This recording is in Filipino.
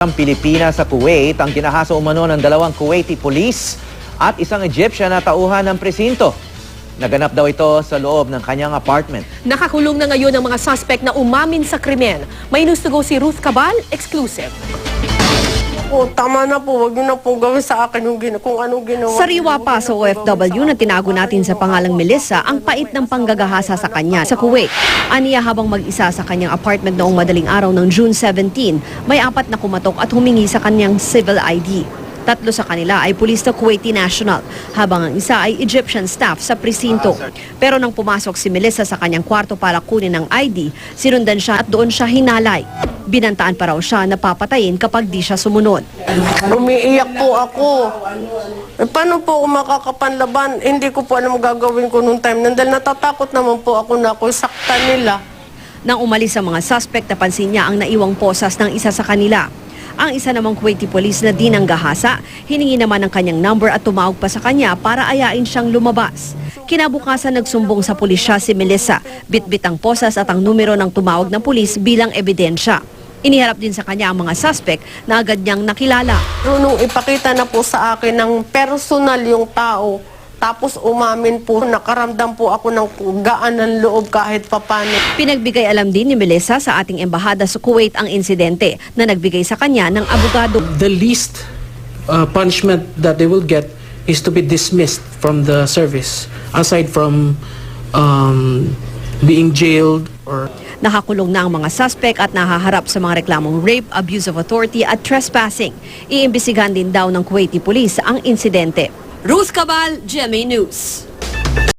Ang Pilipinas sa Kuwait ang kinahasa umano ng dalawang Kuwaiti police at isang Egyptian na tauhan ng presinto. Naganap daw ito sa loob ng kanyang apartment. Nakakulong na ngayon ang mga suspect na umamin sa krimen. May news to go si Ruth Cabal, exclusive. Tama na po, wag niyo na po gawin sa akin kung anong ginawa. Sariwa pa sa OFW na tinago natin sa pangalang Melissa ang pait ng panggagahasa sa kanya sa Kuwait. Aniya habang mag-isa sa kanyang apartment noong madaling araw ng June 17, may 4 na kumatok at humingi sa kanyang civil ID. 3 sa kanila ay pulis na Kuwaiti national, habang ang isa ay Egyptian staff sa presinto. Pero nang pumasok si Melissa sa kanyang kwarto para kunin ang ID, sinundan siya at doon siya hinalay. Binantaan pa raw siya na papatayin kapag di siya sumunod. Umiiyak po ako. Paano po ako makakapanlaban? Hindi ko po alam gagawin ko noong time. Dahil natatakot naman po ako na ako saktan nila. Nang umalis ang mga suspect, napansin niya ang naiwang posas ng isa sa kanila. Ang isa namang Kuwaiti police na di nanggahasa, hiningi naman ang kanyang number at tumawag pa sa kanya para ayain siyang lumabas. Kinabukasan nagsumbong sa pulisya si Melissa, bitbit ang posas at ang numero ng tumawag na pulis bilang ebidensya. Iniharap din sa kanya ang mga suspect na agad niyang nakilala. Pero nung ipakita na po sa akin ng personal yung tao, tapos umamin po, nakaramdam po ako ng gaan ng loob kahit papano. Pinagbigay alam din ni Melissa sa ating embahada sa Kuwait ang insidente na nagbigay sa kanya ng abogado. The least punishment that they will get is to be dismissed from the service, aside from being jailed or... Nakakulong na ang mga suspect at nahaharap sa mga reklamong rape, abuse of authority at trespassing. Iimbestigahan din daw ng Kuwaiti Police ang insidente. Ruth Cabal, GMA News.